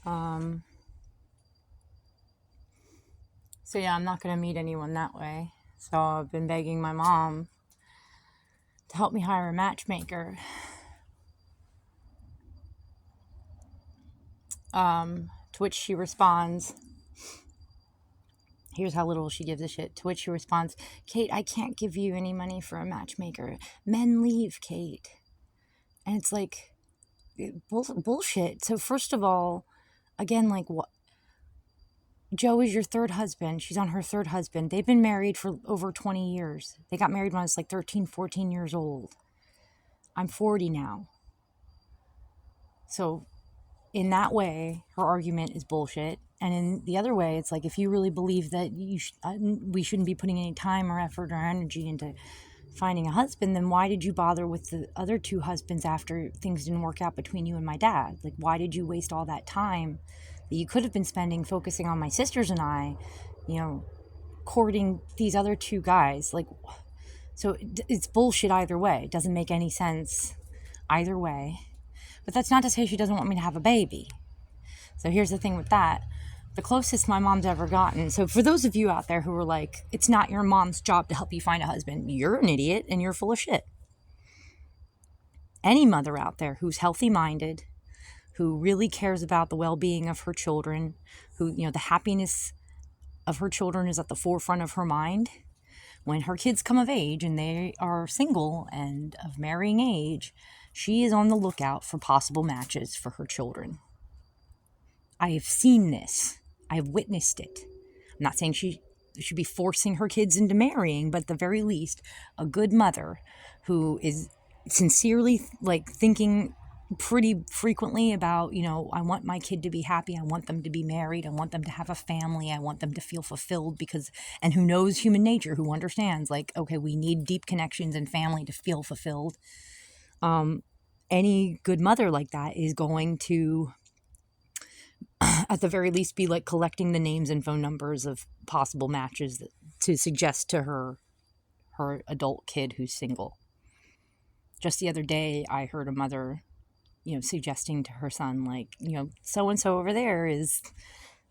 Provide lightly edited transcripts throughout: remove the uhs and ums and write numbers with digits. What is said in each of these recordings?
Um, so yeah, I'm not going to meet anyone that way. So I've been begging my mom to help me hire a matchmaker. To which she responds, here's how little she gives a shit. To which she responds, Kate, I can't give you any money for a matchmaker. Men leave, Kate. And it's like, bullshit. So first of all, again, like, what? Joe is your third husband. She's on her third husband. They've been married for over 20 years. They got married when I was like 13, 14 years old. I'm 40 now. So in that way, her argument is bullshit. And in the other way, it's like, if you really believe that we shouldn't be putting any time or effort or energy into finding a husband, then why did you bother with the other two husbands after things didn't work out between you and my dad? Like, why did you waste all that time that you could have been spending focusing on my sisters and I, courting these other two guys? Like, so it's bullshit either way. It doesn't make any sense either way. But that's not to say she doesn't want me to have a baby. So here's the thing with that. The closest my mom's ever gotten. So for those of you out there who are like, it's not your mom's job to help you find a husband, you're an idiot and you're full of shit. Any mother out there who's healthy-minded, who really cares about the well-being of her children, who, the happiness of her children is at the forefront of her mind, when her kids come of age and they are single and of marrying age, she is on the lookout for possible matches for her children. I have seen this. I have witnessed it. I'm not saying she should be forcing her kids into marrying, but at the very least, a good mother who is sincerely thinking pretty frequently about, I want my kid to be happy. I want them to be married. I want them to have a family. I want them to feel fulfilled and who knows human nature, who understands okay, we need deep connections and family to feel fulfilled. Any good mother like that is going to, at the very least, be collecting the names and phone numbers of possible matches to suggest to her adult kid who's single. Just the other day, I heard a mother, suggesting to her son, so and so over there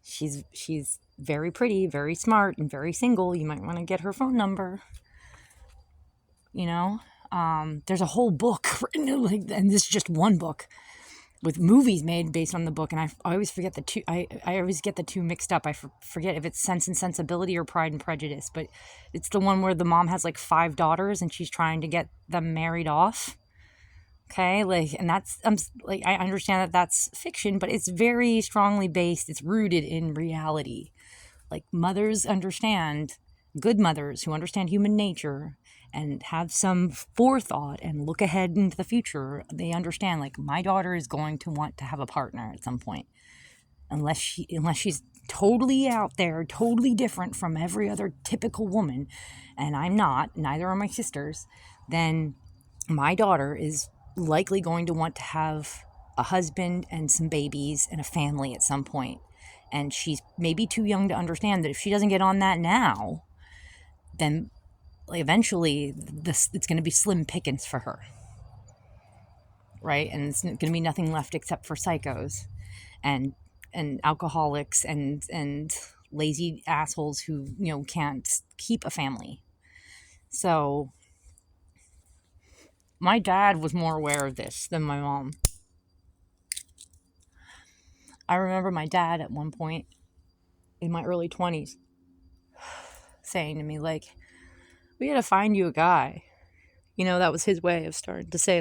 she's very pretty, very smart, and very single. You might want to get her phone number. There's a whole book written, and this is just one book, with movies made based on the book, and I always forget the two. I always get the two mixed up. I forget if it's Sense and Sensibility or Pride and Prejudice, but it's the one where the mom has 5 daughters and she's trying to get them married off. Okay, and that's I understand that that's fiction, but it's very strongly based. It's rooted in reality. Mothers understand, good mothers who understand human nature and have some forethought and look ahead into the future, they understand my daughter is going to want to have a partner at some point, unless she's totally out there, totally different from every other typical woman, and I'm not, neither are my sisters, then my daughter is likely going to want to have a husband and some babies and a family at some point. And she's maybe too young to understand that if she doesn't get on that now, then eventually it's going to be slim pickings for her, right? And it's going to be nothing left except for psychos and alcoholics and lazy assholes who can't keep a family. So my dad was more aware of this than my mom. I remember my dad at one point in my early 20s saying to me, we gotta find you a guy. That was his way of starting to say,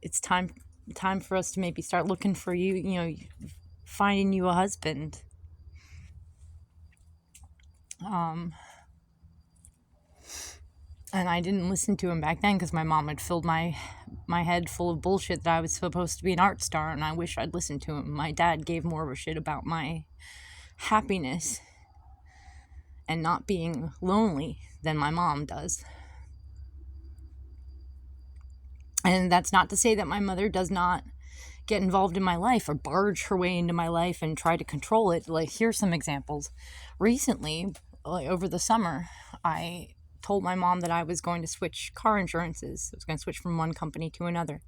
it's time for us to maybe start looking for you, finding you a husband. And I didn't listen to him back then because my mom had filled my head full of bullshit that I was supposed to be an art star, and I wish I'd listened to him. My dad gave more of a shit about my happiness and not being lonely than my mom does. And that's not to say that my mother does not get involved in my life or barge her way into my life and try to control it. Here's some examples. Recently, over the summer, I told my mom that I was going to switch car insurances. I was going to switch from one company to another.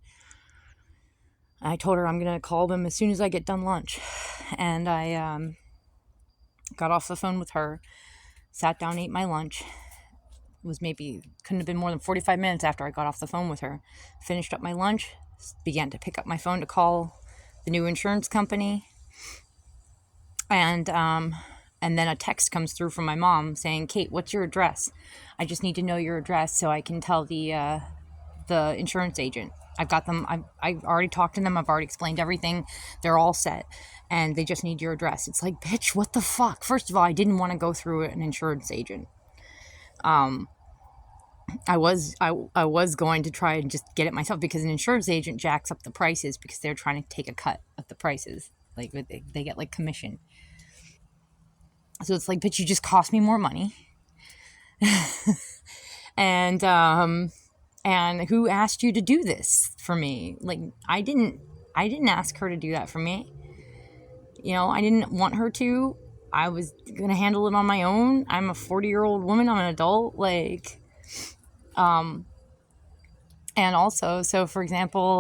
I told her I'm going to call them as soon as I get done lunch. And I got off the phone with her, sat down, ate my lunch. It was couldn't have been more than 45 minutes after I got off the phone with her. Finished up my lunch, began to pick up my phone to call the new insurance company. And then a text comes through from my mom saying, Kate, what's your address? I just need to know your address so I can tell the insurance agent. I've got them. I've already talked to them. I've already explained everything. They're all set. And they just need your address. It's like, bitch, what the fuck? First of all, I didn't want to go through an insurance agent. I was going to try and just get it myself, because an insurance agent jacks up the prices because they're trying to take a cut of the prices. Like they get like commission. So it's like, bitch, you just cost me more money. And who asked you to do this for me? Like, I didn't ask her to do that for me. I didn't want her to. I was going to handle it on my own. I'm a 40-year-old woman. I'm an adult. And also, so for example,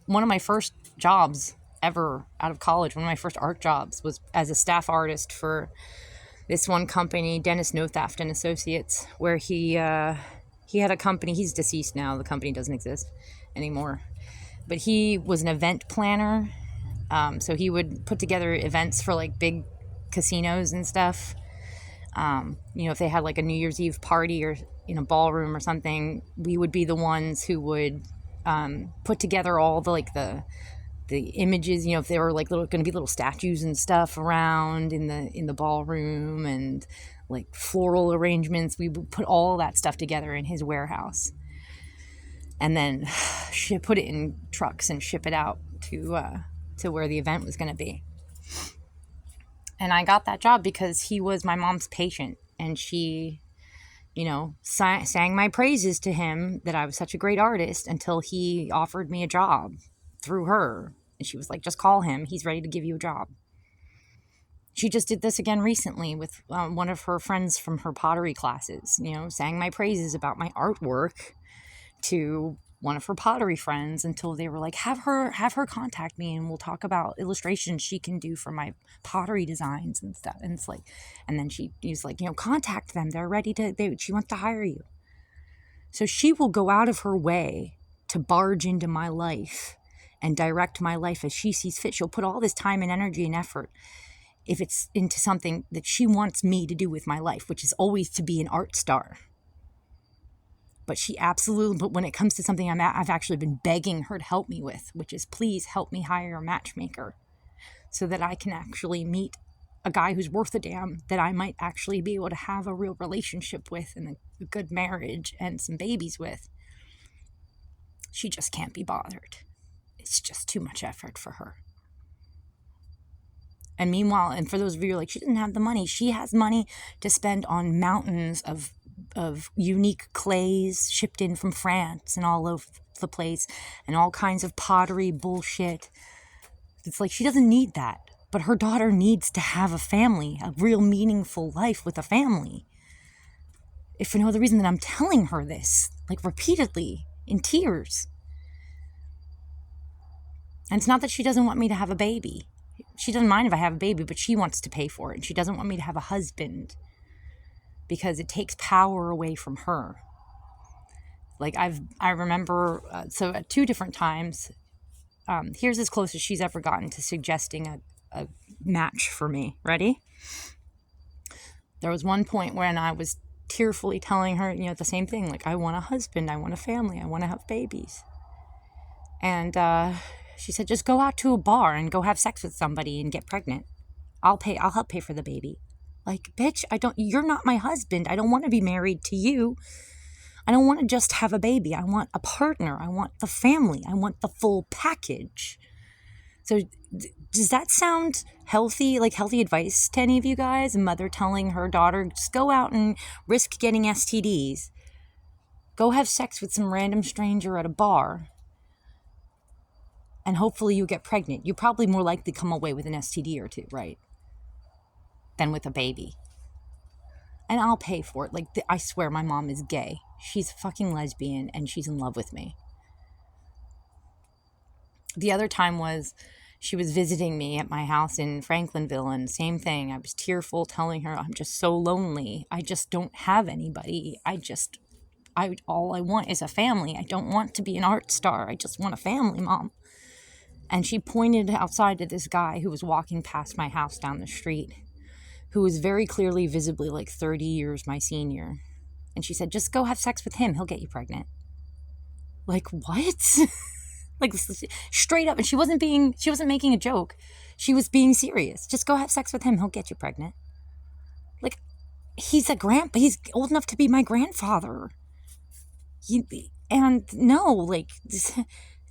one of my first jobs ever out of college, one of my first art jobs was as a staff artist for this one company, Dennis Nothaft and Associates, where he had a company. He's deceased now. The company doesn't exist anymore. But he was an event planner. So he would put together events for like big casinos and stuff. If they had like a New Year's Eve party or ballroom or something, we would be the ones who would put together all the images. If there were like going to be little statues and stuff around in the ballroom, and like floral arrangements, we would put all that stuff together in his warehouse, and then put it in trucks and ship it out to where the event was going to be. And I got that job because he was my mom's patient, and she, sang my praises to him that I was such a great artist until he offered me a job through her. And she was like, just call him. He's ready to give you a job. She just did this again recently with one of her friends from her pottery classes, sang my praises about my artwork to one of her pottery friends until they were like, have her contact me and we'll talk about illustrations she can do for my pottery designs and stuff. And it's like, and then she was like, contact them. They're ready she wants to hire you. So she will go out of her way to barge into my life and direct my life as she sees fit. She'll put all this time and energy and effort if it's into something that she wants me to do with my life, which is always to be an art star. But when it comes to something I've actually been begging her to help me with, which is please help me hire a matchmaker so that I can actually meet a guy who's worth a damn, that I might actually be able to have a real relationship with and a good marriage and some babies with. She just can't be bothered. It's just too much effort for her. And meanwhile, and for those of you who are like, she doesn't have the money. She has money to spend on mountains of unique clays shipped in from France and all over the place, and all kinds of pottery bullshit. It's like she doesn't need that. But her daughter needs to have a family, a real meaningful life with a family. If for no other reason than I'm telling her this, like repeatedly, in tears. And it's not that she doesn't want me to have a baby. She doesn't mind if I have a baby, but she wants to pay for it. And she doesn't want me to have a husband because it takes power away from her. Like I remember, so at 2 different times, here's as close as she's ever gotten to suggesting a match for me. Ready? There was one point when I was tearfully telling her, the same thing. Like, I want a husband, I want a family, I want to have babies. And she said, just go out to a bar and go have sex with somebody and get pregnant. I'll help pay for the baby. Like, bitch, you're not my husband. I don't want to be married to you. I don't want to just have a baby. I want a partner. I want the family. I want the full package. So does that sound healthy, like healthy advice to any of you guys? A mother telling her daughter, just go out and risk getting STDs. Go have sex with some random stranger at a bar. And hopefully you get pregnant. You're probably more likely to come away with an STD or 2, right? Than with a baby. And I'll pay for it. Like, I swear my mom is gay. She's a fucking lesbian and she's in love with me. The other time was she was visiting me at my house in Franklinville, and same thing. I was tearful, telling her I'm just so lonely. I just don't have anybody. I all I want is a family. I don't want to be an art star. I just want a family, Mom. And she pointed outside to this guy who was walking past my house down the street, who was very clearly, visibly like 30 years my senior. And she said, just go have sex with him. He'll get you pregnant. Like, what? Like, straight up. And she wasn't making a joke. She was being serious. Just go have sex with him. He'll get you pregnant. Like, he's old enough to be my grandfather. And no, like,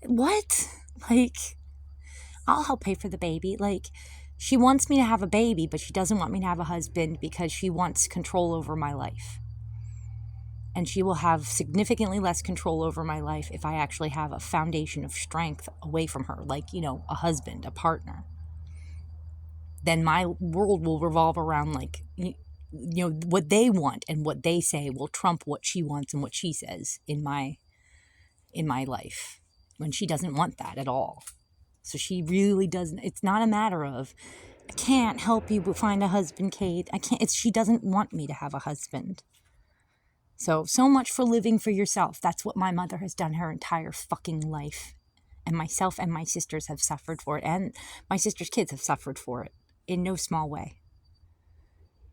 what? Like, I'll help pay for the baby. Like, she wants me to have a baby, but she doesn't want me to have a husband because she wants control over my life. And she will have significantly less control over my life if I actually have a foundation of strength away from her, like, a husband, a partner. Then my world will revolve around, like, what they want, and what they say will trump what she wants and what she says in my life, when she doesn't want that at all. So she really doesn't. It's not a matter of, I can't help you find a husband, Kate. I can't. She doesn't want me to have a husband. So much for living for yourself. That's what my mother has done her entire fucking life. And myself and my sisters have suffered for it. And my sister's kids have suffered for it in no small way.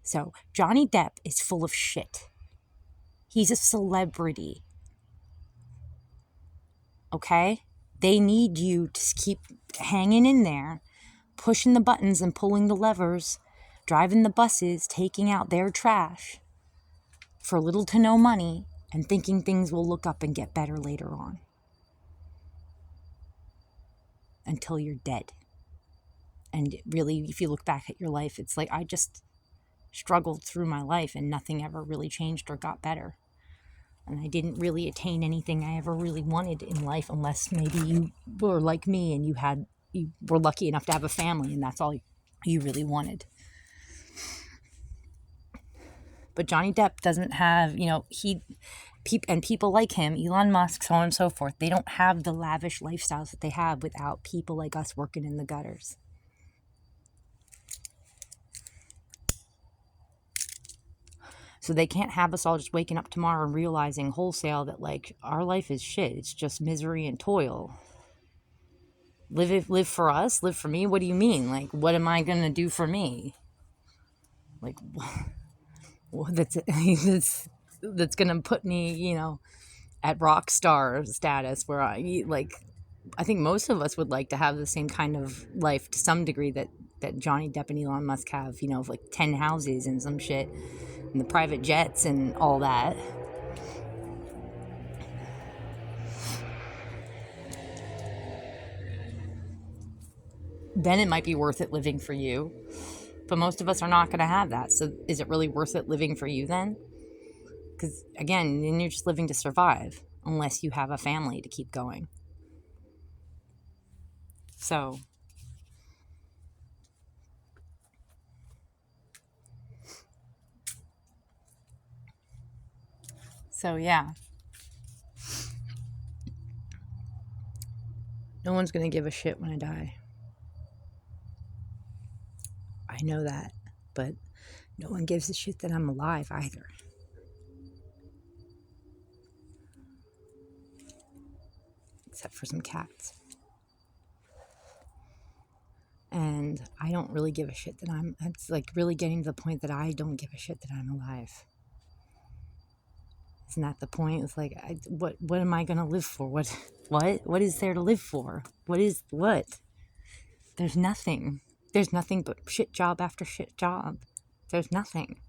So Johnny Depp is full of shit. He's a celebrity. Okay? They need you to keep hanging in there, pushing the buttons and pulling the levers, driving the buses, taking out their trash for little to no money, and thinking things will look up and get better later on. Until you're dead. And really, if you look back at your life, it's like, I just struggled through my life and nothing ever really changed or got better. And I didn't really attain anything I ever really wanted in life, unless maybe you were like me and you were lucky enough to have a family, and that's all you really wanted. But Johnny Depp doesn't have, and people like him, Elon Musk, so on and so forth, they don't have the lavish lifestyles that they have without people like us working in the gutters. So they can't have us all just waking up tomorrow and realizing wholesale that, like, our life is shit. It's just misery and toil. Live for us? Live for me? What do you mean? Like, what am I going to do for me? Like, that's going to put me, at rock star status, where I think most of us would like to have the same kind of life to some degree that Johnny Depp and Elon Musk have, of like 10 houses and some shit, and the private jets and all that. Then it might be worth it living for you. But most of us are not going to have that. So is it really worth it living for you then? Because, again, then you're just living to survive, unless you have a family to keep going. So yeah. No one's going to give a shit when I die. I know that. But no one gives a shit that I'm alive either. Except for some cats. And I don't really give a shit that it's like really getting to the point that I don't give a shit that I'm alive. Isn't that the point? It's like, what am I going to live for? What is there to live for? What? There's nothing. There's nothing but shit job after shit job. There's nothing.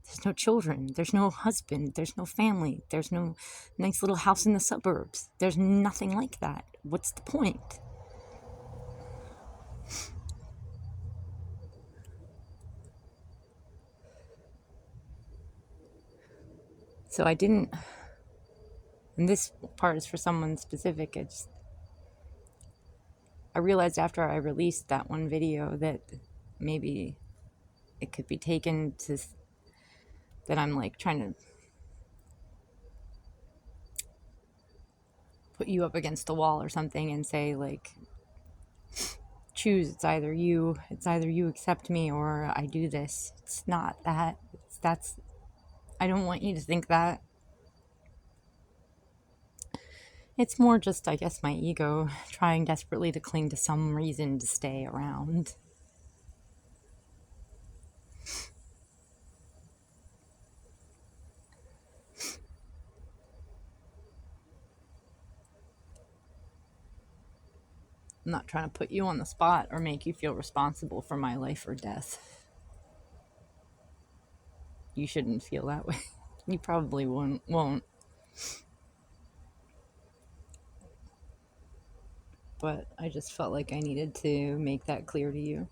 There's no children. There's no husband. There's no family. There's no nice little house in the suburbs. There's nothing like that. What's the point? So I didn't, and this part is for someone specific, I realized after I released that one video that maybe it could be taken to, that I'm like trying to put you up against the wall or something and say, like, choose, it's either you accept me or I do this. It's not that. I don't want you to think that. It's more just, I guess, my ego trying desperately to cling to some reason to stay around. I'm not trying to put you on the spot or make you feel responsible for my life or death. You shouldn't feel that way. You probably won't. But I just felt like I needed to make that clear to you.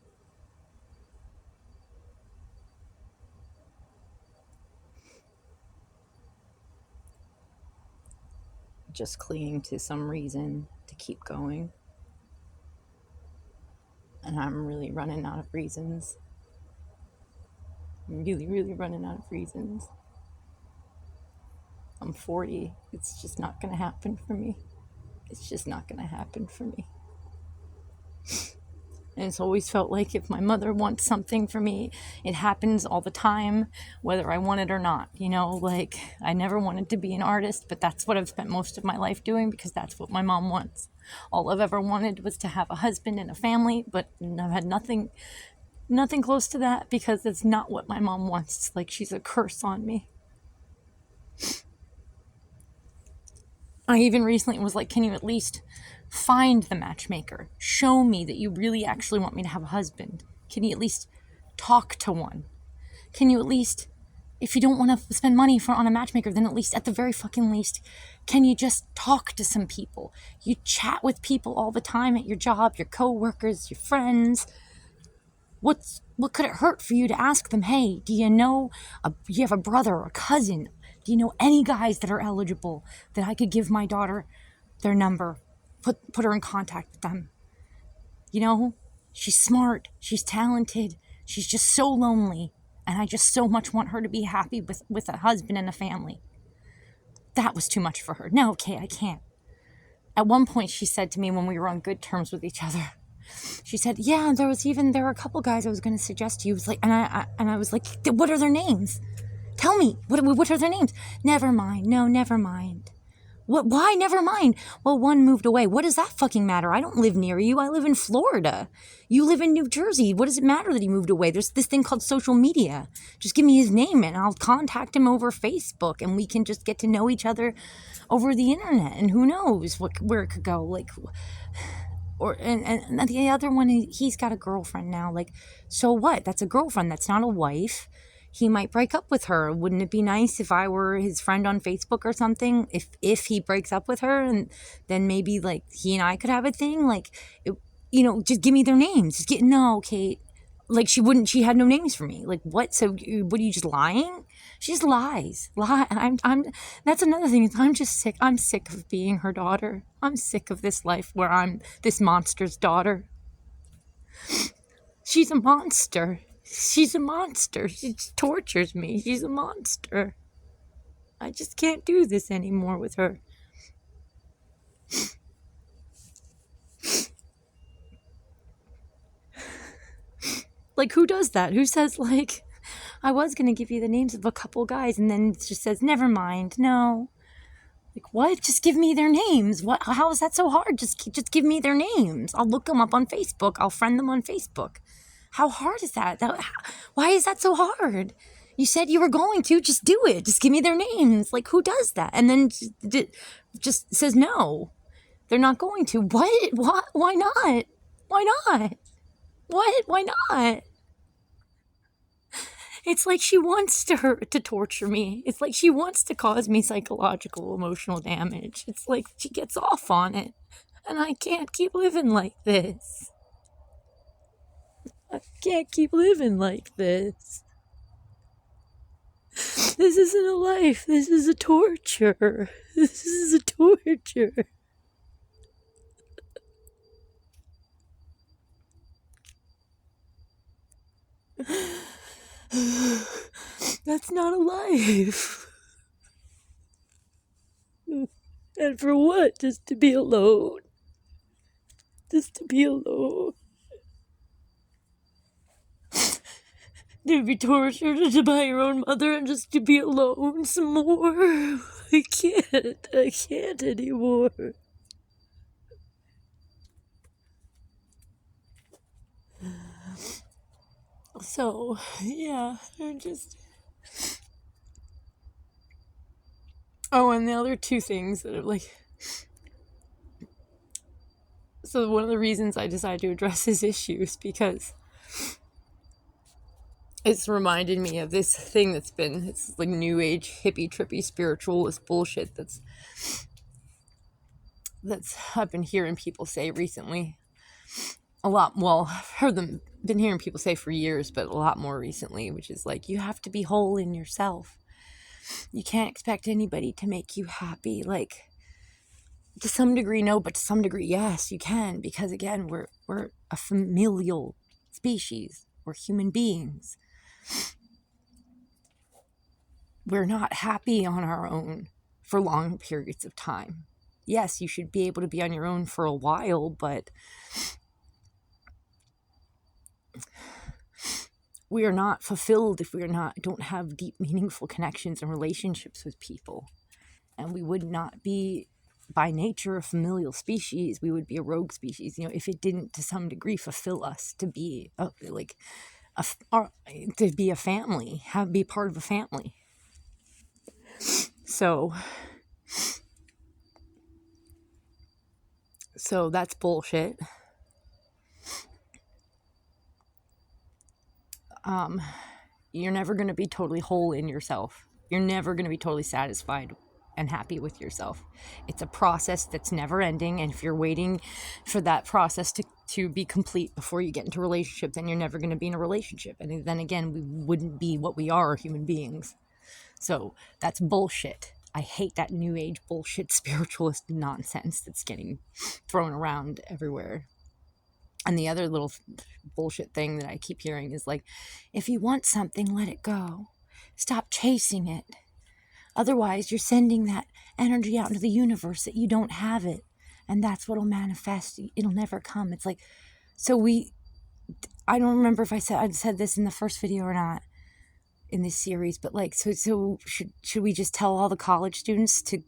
Just clinging to some reason to keep going. And I'm really running out of reasons. I'm really, really running out of reasons. I'm 40. It's just not going to happen for me. It's just not going to happen for me. And it's always felt like if my mother wants something for me, it happens all the time, whether I want it or not. You know, like, I never wanted to be an artist, but that's what I've spent most of my life doing because that's what my mom wants. All I've ever wanted was to have a husband and a family, but I've had nothing close to that because it's not what my mom wants. It's like she's a curse on me. I even recently was like, can you at least find the matchmaker? Show me that you really actually want me to have a husband. Can you at least talk to one? Can you at least, if you don't want to spend money on a matchmaker, then at least, at the very fucking least, can you just talk to some people? You chat with people all the time at your job, your coworkers, your friends. What could it hurt for you to ask them, hey, do you know, you have a brother or a cousin? Do you know any guys that are eligible that I could give my daughter their number, put her in contact with them? You know, she's smart, she's talented, she's just so lonely, and I just so much want her to be happy with a husband and a family. That was too much for her. No, okay, I can't. At one point, she said to me when we were on good terms with each other, she said, yeah, there were a couple guys I was going to suggest to you. It was like, and I was like, what are their names? Tell me, what are their names? Never mind. No, never mind. What? Why never mind? Well, one moved away. What does that fucking matter? I don't live near you. I live in Florida. You live in New Jersey. What does it matter that he moved away? There's this thing called social media. Just give me his name and I'll contact him over Facebook and we can just get to know each other over the internet. And who knows where it could go. Like, and the other one, he's got a girlfriend now. Like, so what? That's a girlfriend. That's not a wife. He might break up with her. Wouldn't it be nice if I were his friend on Facebook or something? If he breaks up with her, and then maybe like he and I could have a thing. Like, just give me their names. No, Kate. Like she had no names for me. Like what? So what are you just lying? She just lies. That's another thing. I'm just sick. I'm sick of being her daughter. I'm sick of this life where I'm this monster's daughter. She's a monster. She's a monster. She just tortures me. She's a monster. I just can't do this anymore with her. Like, who does that? Who says, like, I was going to give you the names of a couple guys and then just says, never mind. No. Like, what? Just give me their names. What? How is that so hard? Just give me their names. I'll look them up on Facebook. I'll friend them on Facebook. How hard is that? Why is that so hard? You said you were going to. Just do it. Just give me their names. Like, who does that? And then just says no. They're not going to. What? Why not? Why not? What? Why not? It's like she wants to torture me. It's like she wants to cause me psychological, emotional damage. It's like she gets off on it. And I can't keep living like this. I can't keep living like this. This isn't a life. This is a torture. This is a torture. That's not a life. That And for what? Just to be alone. Just to be alone. To be tortured by your own mother and just to be alone some more. I can't anymore. So, yeah, they're just... Oh, and the other two things that are like... So one of the reasons I decided to address this issue is because it's reminded me of this thing it's like new age, hippie, trippy, spiritualist bullshit that's I've been hearing people say recently. A lot, well, I've been hearing people say for years, but a lot more recently, which is like, you have to be whole in yourself. You can't expect anybody to make you happy. Like, to some degree, no, but to some degree, yes, you can, because again, we're a familial species. We're human beings. We're not happy on our own for long periods of time. Yes, you should be able to be on your own for a while, but we are not fulfilled if don't have deep, meaningful connections and relationships with people. And we would not be, by nature, a familial species. We would be a rogue species, if it didn't, to some degree, fulfill us to be to be a family, be part of a family. So that's bullshit. You're never going to be totally whole in yourself. You're never going to be totally satisfied and happy with yourself. It's a process that's never ending, and if you're waiting for that process to be complete before you get into a relationship, then you're never going to be in a relationship, and then again, we wouldn't be what we are, human beings. So that's bullshit. I hate that new age bullshit spiritualist nonsense that's getting thrown around everywhere. And the other little bullshit thing that I keep hearing is like, if you want something, let it go. Stop chasing it. Otherwise, you're sending that energy out into the universe that you don't have it. And that's what'll manifest. It'll never come. It's like, I don't remember if I said this in the first video or not in this series, but like, so should we just tell all the college students to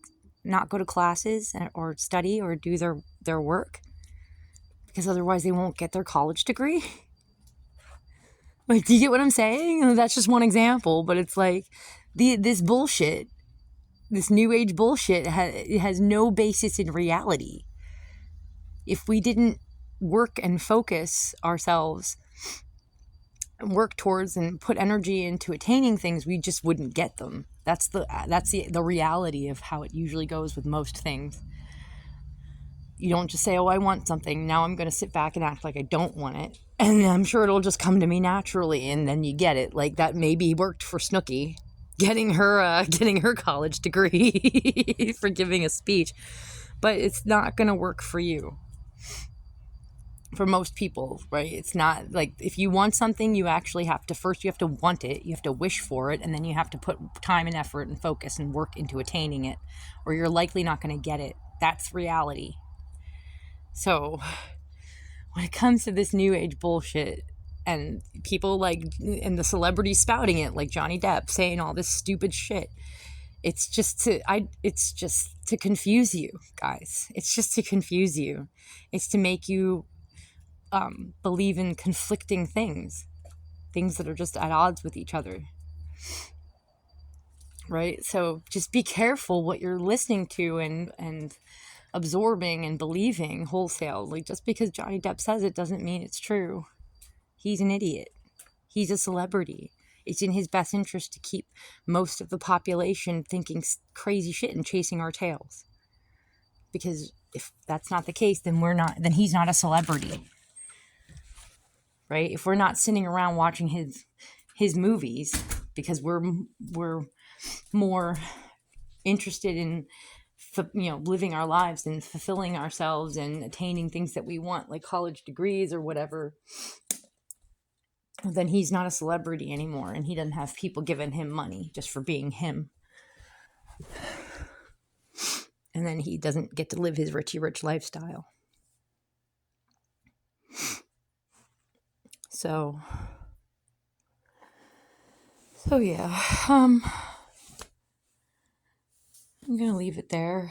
not go to classes or study or do their work? Because otherwise they won't get their college degree. Like, do you get what I'm saying? That's just one example, but it's like this bullshit, this new age bullshit has no basis in reality. If we didn't work and focus ourselves and work towards and put energy into attaining things, we just wouldn't get them. That's the reality of how it usually goes with most things. You don't just say, oh, I want something. Now I'm going to sit back and act like I don't want it. And I'm sure it'll just come to me naturally. And then you get it. Like that maybe worked for Snooki, getting her college degree for giving a speech. But it's not going to work for you. For most people, right? It's not like, if you want something, you actually have to want it. You have to wish for it. And then you have to put time and effort and focus and work into attaining it. Or you're likely not going to get it. That's reality. So when it comes to this new age bullshit and people like, and the celebrities spouting it, like Johnny Depp saying all this stupid shit, it's just to confuse you guys. It's just to confuse you. It's to make you believe in conflicting things that are just at odds with each other. Right? So just be careful what you're listening to and absorbing and believing wholesale. Like, just because Johnny Depp says it doesn't mean it's true. He's an idiot. He's a celebrity. It's in his best interest to keep most of the population thinking crazy shit and chasing our tails. Because if that's not the case, then he's not a celebrity. Right? If we're not sitting around watching his movies because we're more interested in living our lives and fulfilling ourselves and attaining things that we want, like college degrees or whatever, then he's not a celebrity anymore, and he doesn't have people giving him money just for being him. And then he doesn't get to live his richy rich lifestyle. So yeah, I'm gonna leave it there.